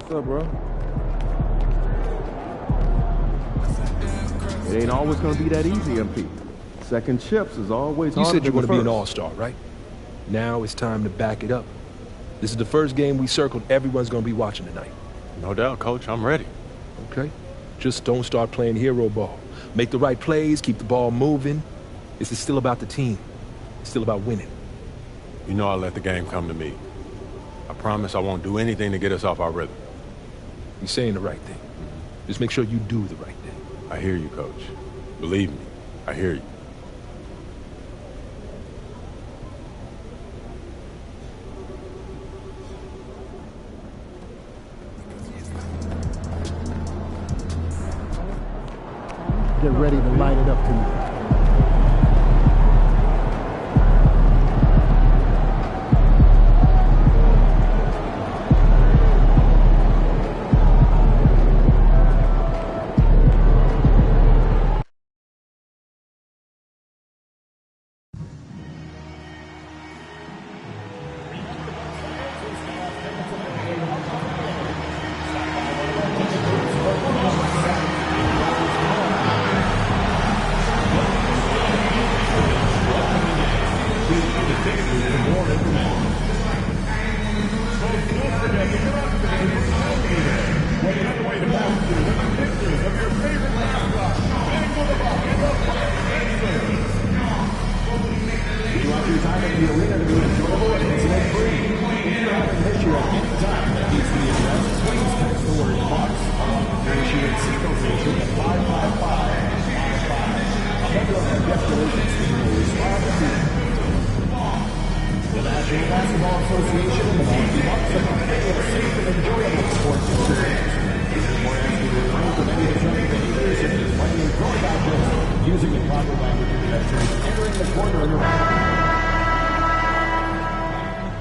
What's up, bro? It ain't always going to be that easy, MP. Second chips is always harder. You said you want to be an first. all-star, right? Now it's time to back it up. This is the first game we circled everyone's going to be watching tonight. No doubt, Coach. I'm ready. Okay? Just don't start playing hero ball. Make the right plays, keep the ball moving. This is still about the team. It's still about winning. You know I'll let the game come to me. I promise I won't do anything to get us off our rhythm. You're saying the right thing. Just make sure you do the right thing. I hear you, Coach. Believe me, I hear you. Get ready to light it up tonight.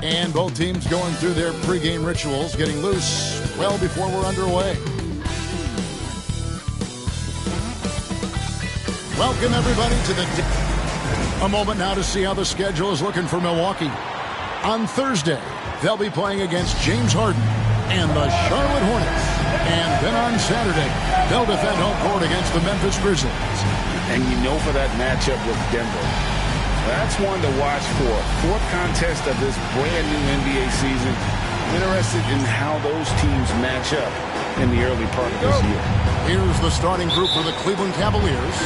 And both teams going through their pregame rituals, getting loose well before we're underway. Welcome, everybody, to a moment now to see how the schedule is looking for Milwaukee. On Thursday, they'll be playing against James Harden and the Charlotte Hornets. And then on Saturday, they'll defend home court against the Memphis Grizzlies. And you know for that matchup with Denver, that's one to watch for. Fourth contest of this brand new NBA season. Interested in how those teams match up in the early part of this year. Here's the starting group for the Cleveland Cavaliers.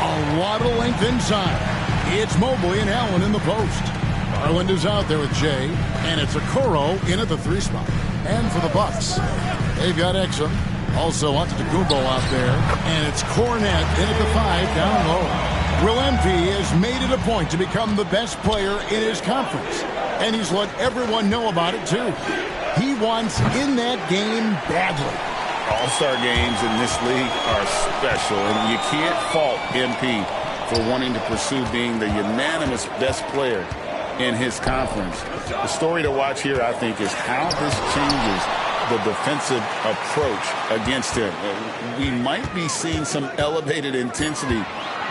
A lot of length inside. It's Mobley and Allen in the post. Garland is out there with Jay, and it's Okoro in at the 3 spot. And for the Bucks, they've got Exum, also Antetokounmpo out there, and it's Cornette in at the 5 down low. Will MP has made it a point to become the best player in his conference, and he's let everyone know about it too. He wants in that game badly. All-star games in this league are special, and you can't fault MP for wanting to pursue being the unanimous best player in his conference. The story to watch here, I think, is how this changes the defensive approach against him. We might be seeing some elevated intensity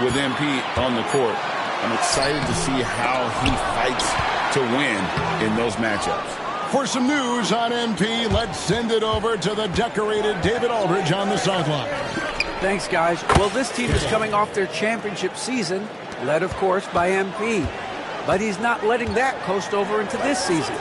with MP on the court. I'm excited to see how he fights to win in those matchups. For some news on MP, let's send it over to the decorated David Aldridge on the sideline. Thanks, guys. Well, this team is coming off their championship season, led, of course, by MP. But he's not letting that coast over into this season.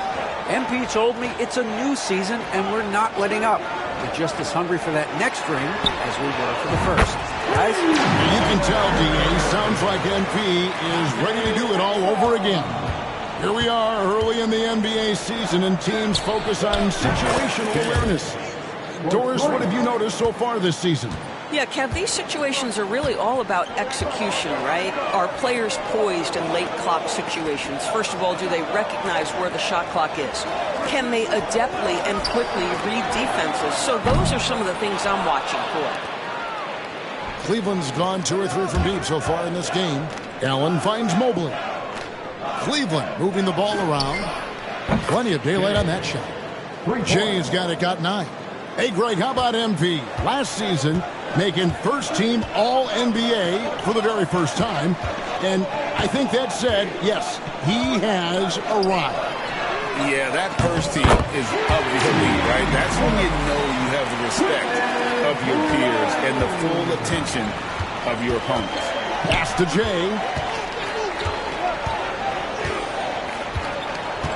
MP told me it's a new season, and we're not letting up. We're just as hungry for that next ring as we were for the first. Guys? You can tell, DA, sounds like MP is ready to do it all over again. Here we are early in the NBA season, and teams focus on situational awareness. Doris, what have you noticed so far this season? Yeah, Kev, these situations are really all about execution, right? Are players poised in late clock situations? First of all, do they recognize where the shot clock is? Can they adeptly and quickly read defenses? So those are some of the things I'm watching for. Cleveland's gone 2 or 3 from deep so far in this game. Allen finds Mobley. Cleveland moving the ball around. Plenty of daylight on that shot. Jay's got 9. Hey, Greg, how about MP? Last season, making first-team All-NBA for the very first time. And I think that said, yes, he has arrived. Yeah, that first team is of the elite, right? That's when you know you have the respect of your peers and the full attention of your opponents. Pass to Jay.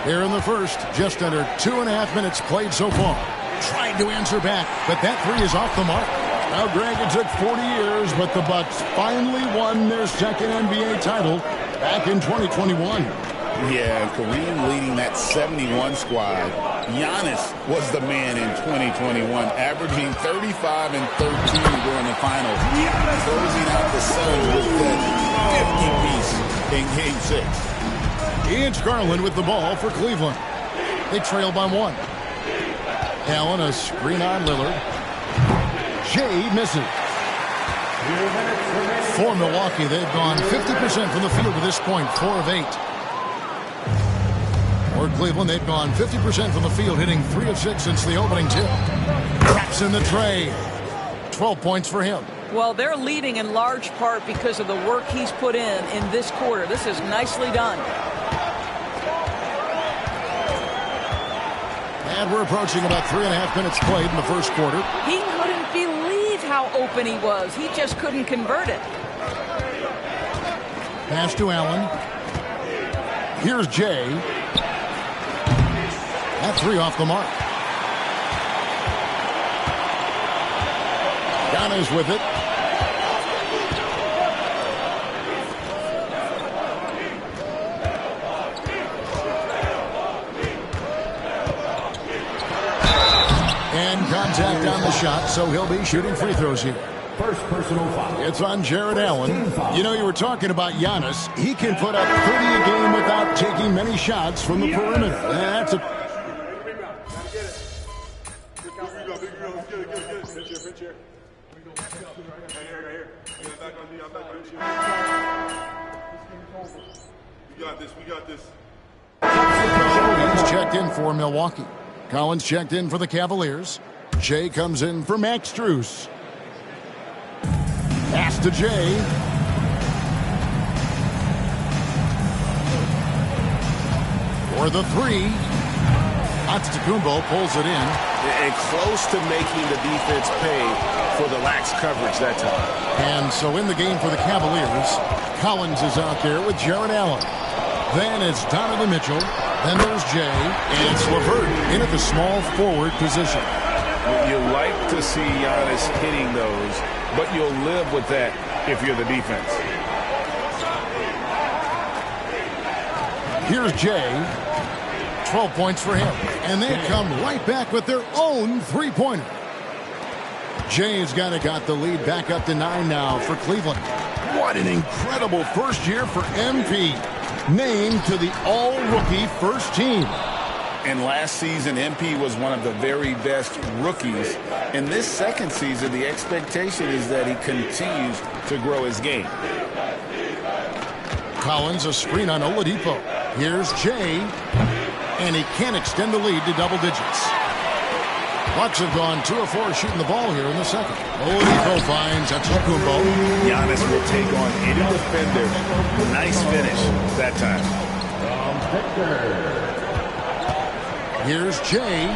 Here in the first, just under 2.5 minutes played so far. Tried to answer back, but that three is off the mark. Now, Greg, it took 40 years, but the Bucks finally won their second NBA title back in 2021. Yeah, Kareem leading that 71 squad. Giannis was the man in 2021, averaging 35 and 13 during the finals. Closing out the Suns with that 50 piece in Game 6. Ian Garland with the ball for Cleveland. They trail by 1. Allen, a screen on Lillard. Jay misses. For Milwaukee, they've gone 50% from the field to this point, 4 of 8. For Cleveland, they've gone 50% from the field, hitting 3 of 6 since the opening tip. Traps in the tray. 12 points for him. Well, they're leading in large part because of the work he's put in this quarter. This is nicely done. And we're approaching about 3.5 minutes played in the first quarter. He couldn't believe how open he was. He just couldn't convert it. Pass to Allen. Here's Jay. That three off the mark. Giannis with it. And contact on the shot, so he'll be shooting free throws here. First personal foul. It's on Jared Allen. You know, you were talking about Giannis. He can put up 30 a game without taking many shots from the perimeter. That's a... We got this. He's checked in for Milwaukee. Collins checked in for the Cavaliers. Jay comes in for Max Strus. Pass to Jay. For the three. Antetokounmpo pulls it in. And close to making the defense pay for the lax coverage that time. And so in the game for the Cavaliers, Collins is out there with Jared Allen. Then it's Donovan Mitchell. Then there's Jay. And it's LeVert in at the small forward position. You like to see Giannis hitting those, but you'll live with that if you're the defense. Here's Jay. 12 points for him. And they come right back with their own three-pointer. Jay's got the lead back up to 9 now for Cleveland. What an incredible first year for MP. Named to the all-rookie first team. And last season, MP was one of the very best rookies. In this second season, the expectation is that he continues to grow his game. Collins, a screen on Oladipo. Here's Jay. And he can't extend the lead to double digits. Bucks have gone 2 of 4 shooting the ball here in the second. Oladipo finds Antetokounmpo. Giannis will take on any defender. Nice finish that time. Here's Jay.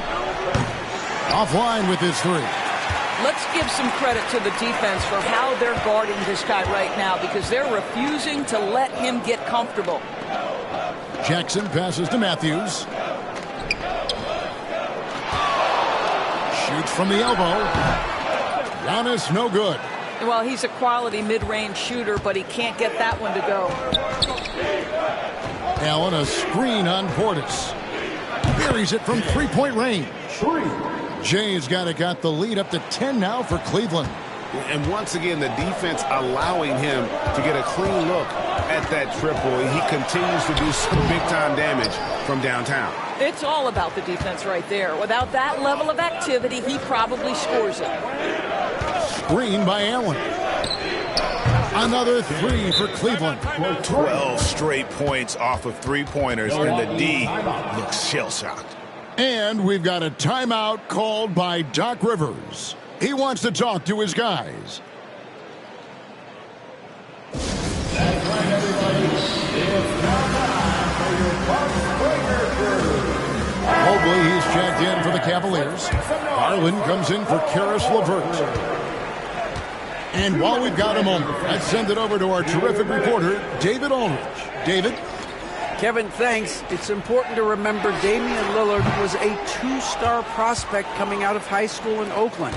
Offline with his three. Let's give some credit to the defense for how they're guarding this guy right now because they're refusing to let him get comfortable. Jackson passes to Matthews. Shoots from the elbow. Giannis, no good. Well, he's a quality mid-range shooter, but he can't get that one to go. Allen, a screen on Portis. Buries it from three-point range. Jay's got the lead up to 10 now for Cleveland. And once again, the defense allowing him to get a clean look at that triple. He continues to do some big-time damage from downtown. It's all about the defense right there. Without that level of activity, he probably scores it. Screen by Allen. Another three for Cleveland. 12 straight points off of three-pointers, and the D looks shell-shocked. And we've got a timeout called by Doc Rivers. He wants to talk to his guys. That's right, everybody. It's now time for your Bucks Breaker Crew. Cavaliers. Garland comes in for Karis LeVert. And while we've got a moment, let's send it over to our terrific reporter, David Aldridge. David? Kevin, thanks. It's important to remember Damian Lillard was a two-star prospect coming out of high school in Oakland.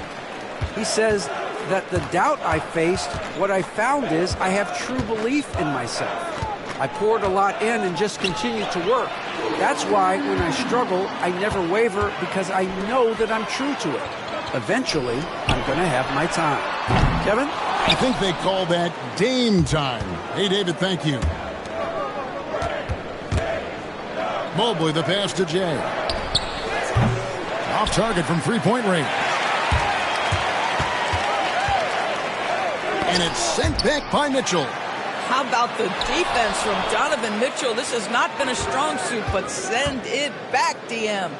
He says that the doubt I faced, what I found is I have true belief in myself. I poured a lot in and just continued to work. That's why when I struggle, I never waver because I know that I'm true to it. Eventually, I'm going to have my time. Kevin? I think they call that Dame time. Hey, David, thank you. Mobley, the pass to Jay. Off target from three-point range. And it's sent back by Mitchell. How about the defense from Donovan Mitchell? This has not been a strong suit, but send it back, DM.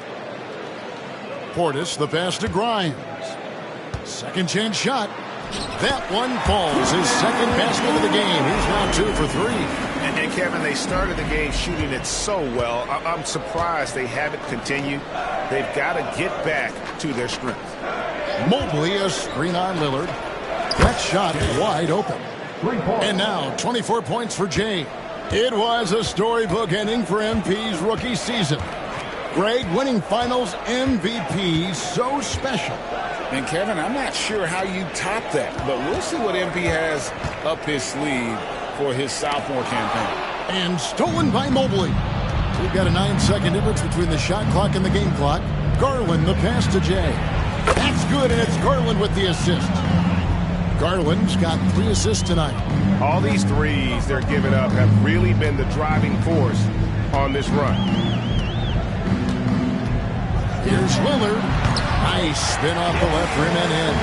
Portis, the pass to Grimes. Second chance shot. That one falls. His second basket of the game. He's now 2 for 3. And Kevin, they started the game shooting it so well. I'm surprised they haven't continued. They've got to get back to their strength. Mobley, a screen on Lillard. That shot wide open. And now 24 points for Jay. It was a storybook ending for MP's rookie season. Greg, winning finals MVP, so special. And Kevin, I'm not sure how you top that, but we'll see what MP has up his sleeve for his sophomore campaign. And stolen by Mobley. We've got a 9-second difference between the shot clock and the game clock. Garland, the pass to Jay. That's good, and it's Garland with the assist. Garland's got 3 assists tonight. All these threes they're giving up have really been the driving force on this run. Here's Lillard. Nice spin off the left rim and in.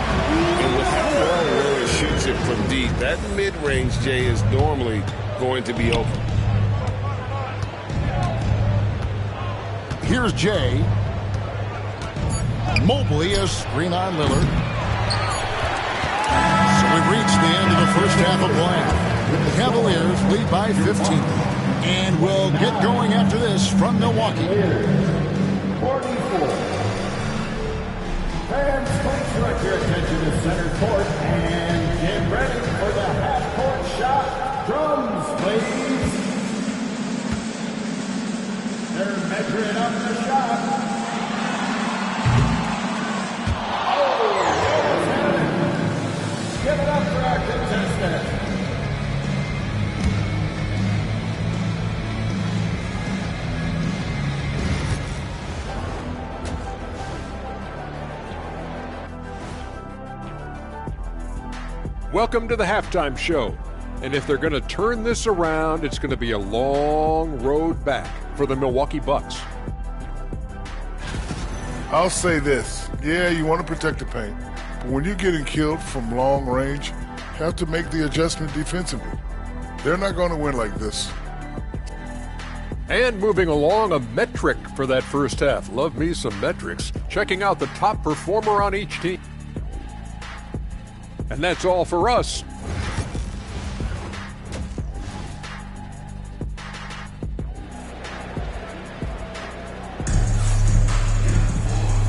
And with how well Lillard shoots it from deep, that mid-range, Jay, is normally going to be open. Here's Jay. Mobley, a screen on Lillard. So we've reached the end of the first half of play. The Cavaliers lead by 15. And we'll get going after this from Milwaukee. 44. Fans, please direct your attention to center court and get ready for the half-court shot. Drums, please. They're measuring up the shot. Oh, give it up for our contestant. Welcome to the halftime show. And if they're going to turn this around, it's going to be a long road back for the Milwaukee Bucks. I'll say this. Yeah, you want to protect the paint. But when you're getting killed from long range, you have to make the adjustment defensively. They're not going to win like this. And moving along, a metric for that first half. Love me some metrics. Checking out the top performer on each team. And that's all for us.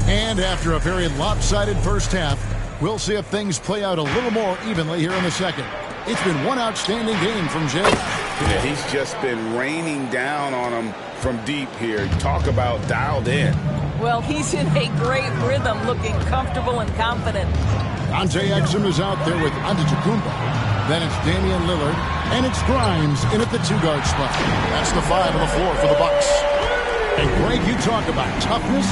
And after a very lopsided first half, we'll see if things play out a little more evenly here in the second. It's been one outstanding game from Jay. Yeah, he's just been raining down on him from deep here. Talk about dialed in. Well, he's in a great rhythm, looking comfortable and confident. Dante Exum is out there with Antetokounmpo. Then it's Damian Lillard, and it's Grimes in at the 2-guard spot. That's the 5 on the floor for the Bucks. And Greg, you talk about toughness,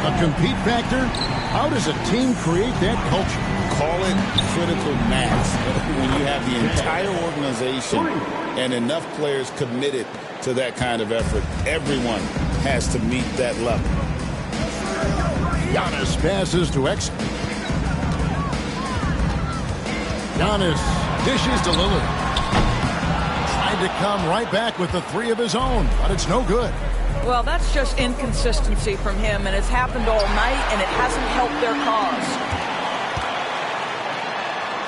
a compete factor. How does a team create that culture? Call it critical mass. When you have the entire organization and enough players committed to that kind of effort, everyone has to meet that level. Giannis passes to Exum. Giannis dishes to Lillard. Tried to come right back with the 3 of his own, but it's no good. Well, that's just inconsistency from him, and it's happened all night, and it hasn't helped their cause.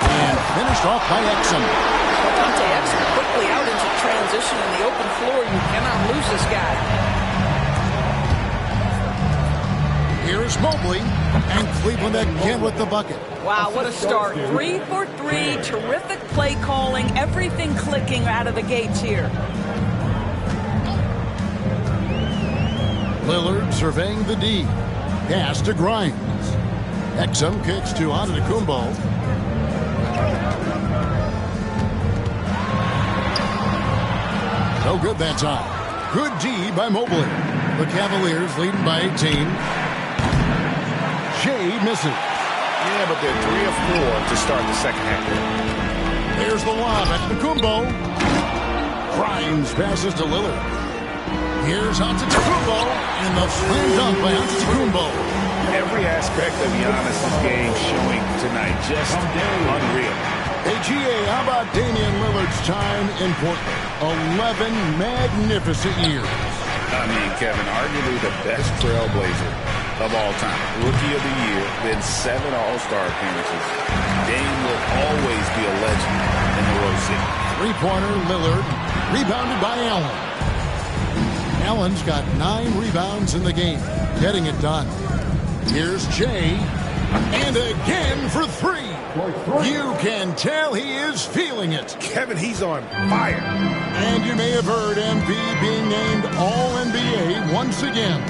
And finished off by Exum. Dante Exum quickly out into transition in the open floor. You cannot lose this guy. Here's Mobley, and Cleveland again with the bucket. Wow, what a start. 3 for 3, terrific play calling, everything clicking out of the gates here. Lillard surveying the D. Pass to Grimes. Exum kicks to Antetokounmpo. No good that time. Good D by Mobley. The Cavaliers leading by 18. Shea misses. Yeah, but they're 3 of 4 to start the second half. There's the lob at Antetokounmpo. Grimes passes to Lillard. Here's Antetokounmpo, and the slam dunk by Antetokounmpo. Every aspect of Giannis' game showing tonight, just unreal. Hey, GA, how about Damian Lillard's time in Portland? 11 magnificent years. I mean, Kevin, arguably the best trailblazer of all time. Rookie of the year, then 7 All-Star appearances. Dame will always be a legend in the Rose City. Three-pointer, Lillard, rebounded by Allen. Allen's got 9 rebounds in the game, getting it done. Here's Jay, and again for 3. You can tell he is feeling it. Kevin, he's on fire. And you may have heard MP being named All-NBA once again.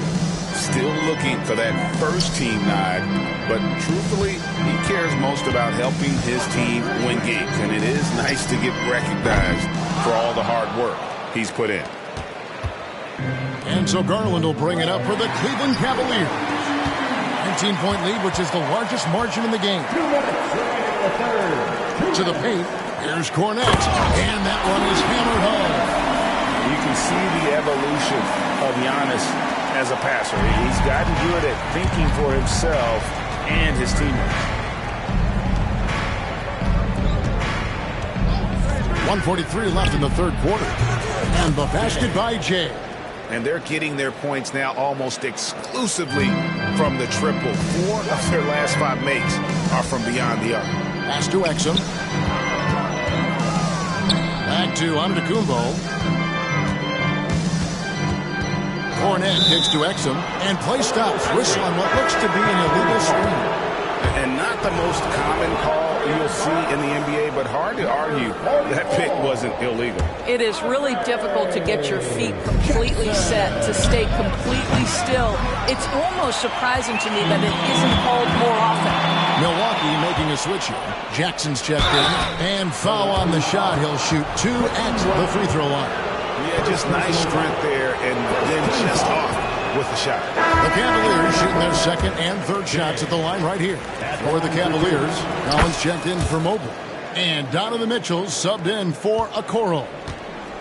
Still looking for that first-team nod, but truthfully, he cares most about helping his team win games, and it is nice to get recognized for all the hard work he's put in. And so Garland will bring it up for the Cleveland Cavaliers. 19-point lead, which is the largest margin in the game. To the paint, here's Cornette, and that one is hammered home. You can see the evolution of Giannis as a passer. He's gotten good at thinking for himself and his teammates. 1:43 left in the third quarter. And the basket by Jay. And they're getting their points now almost exclusively from the triple. 4 of their last 5 makes are from beyond the arc. Pass to Exum. Back to Antetokounmpo. Cornette kicks to Exum. And play stops. Whistle on what looks to be an illegal screen. And not the most common call you'll see in the NBA, but hard to argue that pick wasn't illegal. It is really difficult to get your feet completely set, to stay completely still. It's almost surprising to me that it isn't called more often. Milwaukee making a switch here. Jackson's checked in. And foul on the shot. He'll shoot 2 at the free throw line. Yeah, just nice strength there, and then just off with the shot. The Cavaliers shooting their second and third shots at the line right here. For the Cavaliers, Collins checked in for Mobley. And Donovan Mitchell subbed in for Okoro.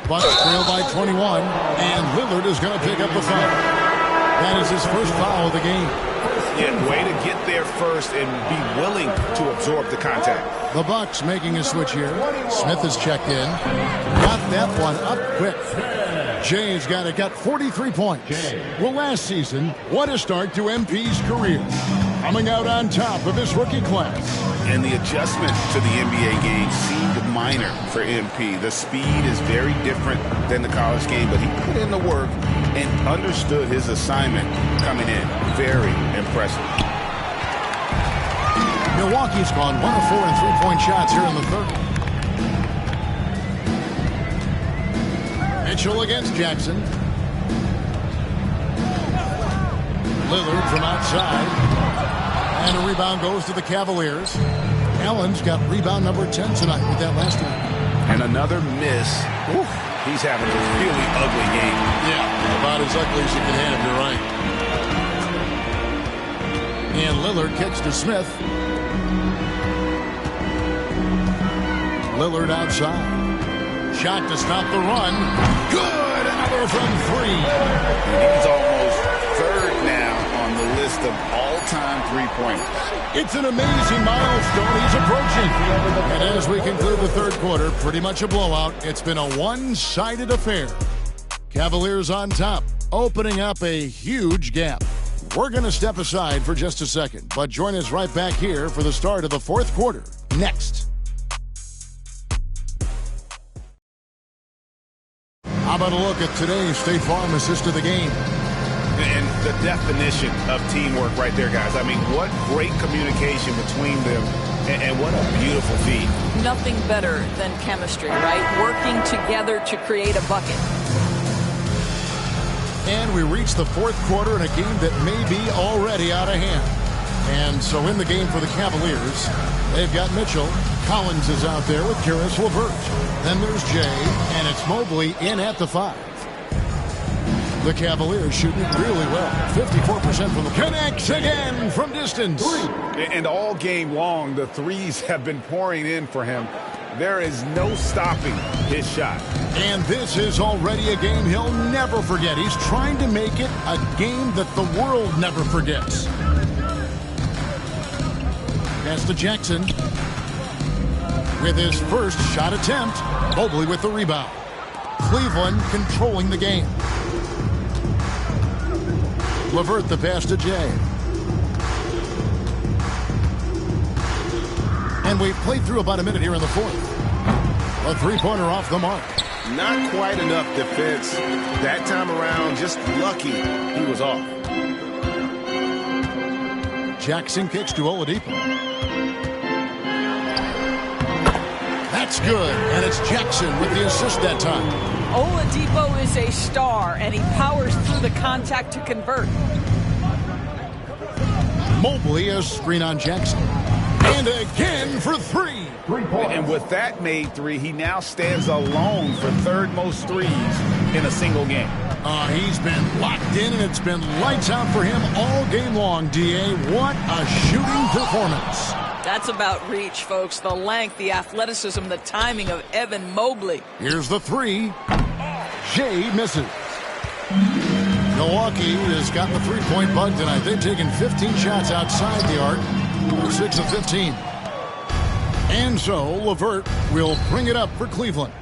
Bucks trail by 21, and Lillard is going to pick up the foul. That is his first foul of the game. Yeah, way to get there first and be willing to absorb the contact. The Bucks making a switch here. Smith is checked in. Got that one up quick. Jay's got 43 points. Well, last season, what a start to MP's career. Coming out on top of his rookie class. And the adjustment to the NBA game seemed minor for MP. The speed is very different than the college game, but he put in the work and understood his assignment coming in. Very impressive. Milwaukee's gone 1 of 4 in three-point shots here in the third. Mitchell against Jackson. Lillard from outside. And a rebound goes to the Cavaliers. Allen's got rebound number 10 tonight with that last one. And another miss. Oof, he's having a really ugly game. Yeah, about as ugly as you can have, you're right. And Lillard kicks to Smith. Lillard outside. Shot to stop the run. Good! Another from 3. He's almost third now on the list of all-time three-pointers. It's an amazing milestone he's approaching. And as we conclude the third quarter, pretty much a blowout. It's been a one-sided affair. Cavaliers on top, opening up a huge gap. We're going to step aside for just a second, but join us right back here for the start of the fourth quarter. Next. How about a look at today's State Farm assist of the game? And the definition of teamwork right there, guys. I mean, what great communication between them, and what a beautiful feat. Nothing better than chemistry, right? Working together to create a bucket. And we reach the fourth quarter in a game that may be already out of hand. And so in the game for the Cavaliers, they've got Mitchell. Collins is out there with Karis LeVert. Then there's Jay, and it's Mobley in at the 5. The Cavaliers shooting really well. 54% from the connects again from distance. And all game long, the threes have been pouring in for him. There is no stopping his shot. And this is already a game he'll never forget. He's trying to make it a game that the world never forgets. Pass to Jackson. With his first shot attempt, Mobley with the rebound. Cleveland controlling the game. LeVert the pass to Jay. And we've played through about a minute here in the fourth. A three-pointer off the mark. Not quite enough defense that time around. Just lucky he was off. Jackson kicks to Oladipo. That's good, and it's Jackson with the assist that time. Oladipo is a star, and he powers through the contact to convert. Mobley a screen on Jackson. And again for three. And with that made three, he now stands alone for third most threes in a single game. He's been locked in, and it's been lights out for him all game long, D.A. What a shooting performance. That's about reach, folks. The length, the athleticism, the timing of Evan Mobley. Here's the three. Jay misses. Milwaukee has gotten the three-point bug tonight. They've taken 15 shots outside the arc. 6 of 15. And so LeVert will bring it up for Cleveland.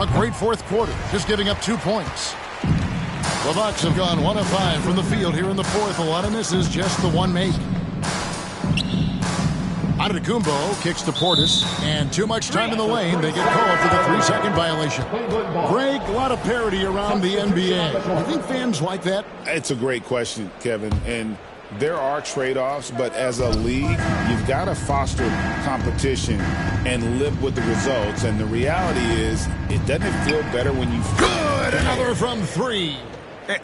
A great fourth quarter, just giving up 2 points. The Bucks have gone 1 of 5 from the field here in the fourth. A lot of misses, just the one make. Antetokounmpo kicks to Portis, and too much time in the lane. They get called for the 3-second violation. Greg, a lot of parity around the NBA. I think fans like that. It's a great question, Kevin, and there are trade-offs, but as a league, you've got to foster competition and live with the results. And the reality is, it doesn't feel better when you... Good! Another from three.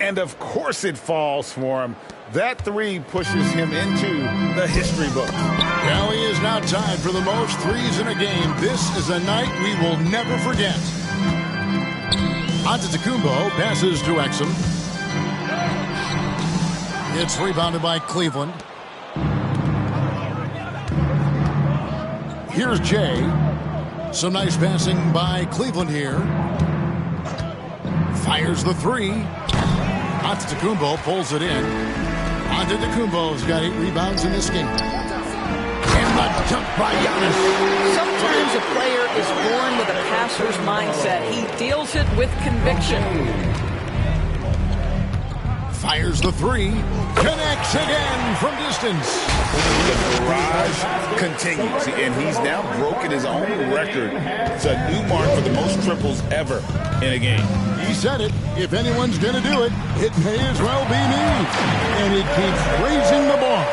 And of course it falls for him. That three pushes him into the history book. Well, he is now tied for the most threes in a game. This is a night we will never forget. Antetokounmpo passes to Exum. It's rebounded by Cleveland. Here's Jay. Some nice passing by Cleveland here. Fires the three. Antetokounmpo pulls it in. Antetokounmpo's got 8 rebounds in this game. And the jump by Giannis. Sometimes a player is born with a passer's mindset. He deals it with conviction. Fires the three. Connects again from distance. The barrage continues, and he's now broken his own record. It's a new mark for the most triples ever in a game. He said it. If anyone's going to do it, it may as well be me. And he keeps raising the bar.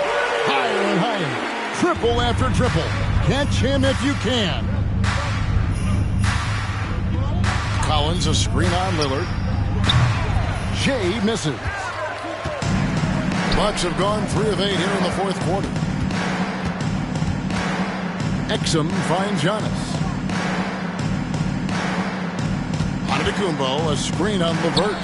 Higher and higher. Triple after triple. Catch him if you can. Collins a screen on Lillard. Jay misses. Bucks have gone 3 of 8 here in the fourth quarter. Exum finds Giannis. Antetokounmpo, a screen on LeVert.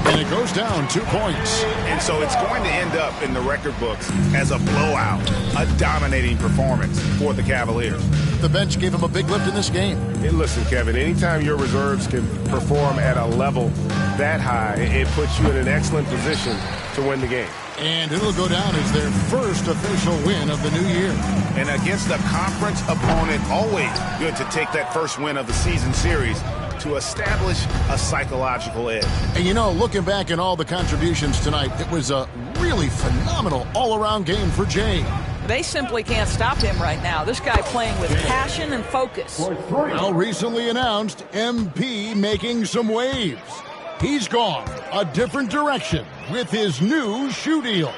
And it goes down 2 points. And so it's going to end up in the record books as a blowout, a dominating performance for the Cavaliers. The bench gave him a big lift in this game. Hey, listen, Kevin, anytime your reserves can perform at a level that high, it puts you in an excellent position to win the game. And it'll go down as their first official win of the new year. And against a conference opponent, always good to take that first win of the season series to establish a psychological edge. And you know, looking back at all the contributions tonight, it was a really phenomenal all-around game for Jay. They simply can't stop him right now. This guy playing with passion and focus. Well, recently announced, MP making some waves. He's gone a different direction with his new shoe deal.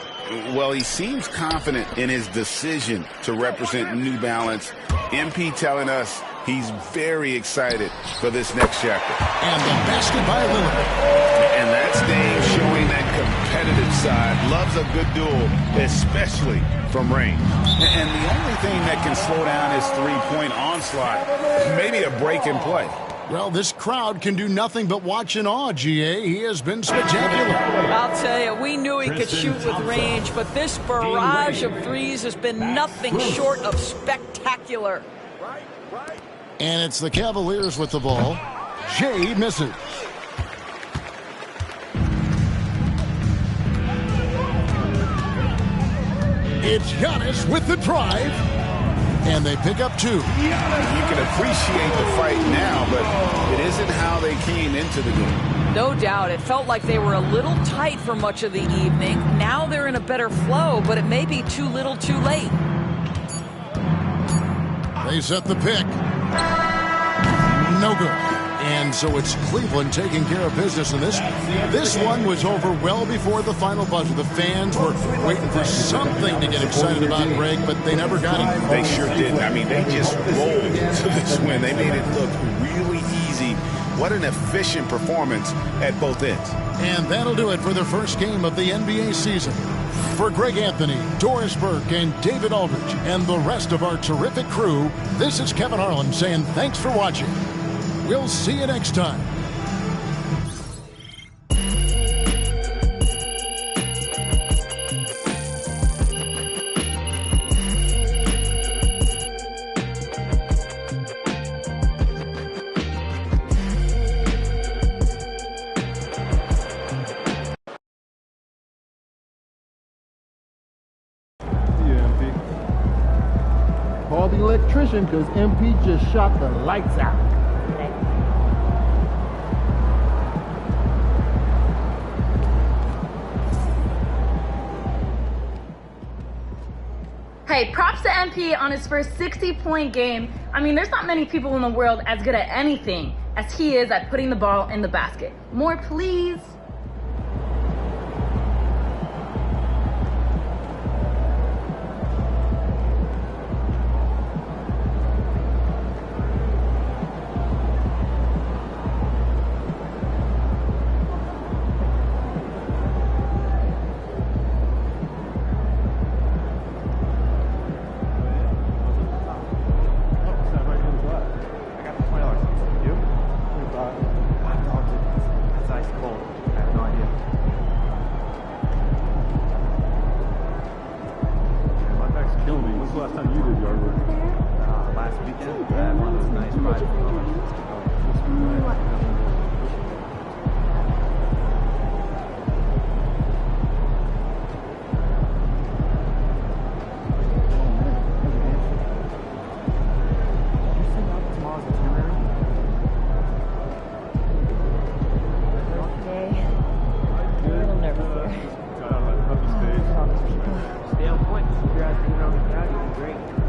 Well, he seems confident in his decision to represent New Balance. MP telling us he's very excited for this next chapter. And the basket by Lillard. And that's Dame showing that competitive side. Loves a good duel, especially from range. And the only thing that can slow down his three-point onslaught is maybe a break in play. Well, this crowd can do nothing but watch in awe, GA. He has been spectacular. I'll tell you, we knew he could shoot with range, but this barrage of threes has been nothing short of spectacular. And it's the Cavaliers with the ball. Jay misses. It's Giannis with the drive. And they pick up 2. You can appreciate the fight now, but it isn't how they came into the game. No doubt. It felt like they were a little tight for much of the evening. Now they're in a better flow, but it may be too little too late. They set the pick. No good. And so it's Cleveland taking care of business in this. This one was over well before the final buzzer. The fans were waiting for something to get excited about, Greg, but they never got it. They sure didn't. I mean, they just rolled to this win. They made it look really easy. What an efficient performance at both ends. And that'll do it for the first game of the NBA season. For Greg Anthony, Doris Burke, and David Aldridge, and the rest of our terrific crew, this is Kevin Harlan saying thanks for watching. We'll see you next time. Call the electrician because MP just shot the lights out. Hey, props to MP on his first 60-point game. I mean, there's not many people in the world as good at anything as he is at putting the ball in the basket. More, please. Stay on point. You're asking around the crowd, you're great.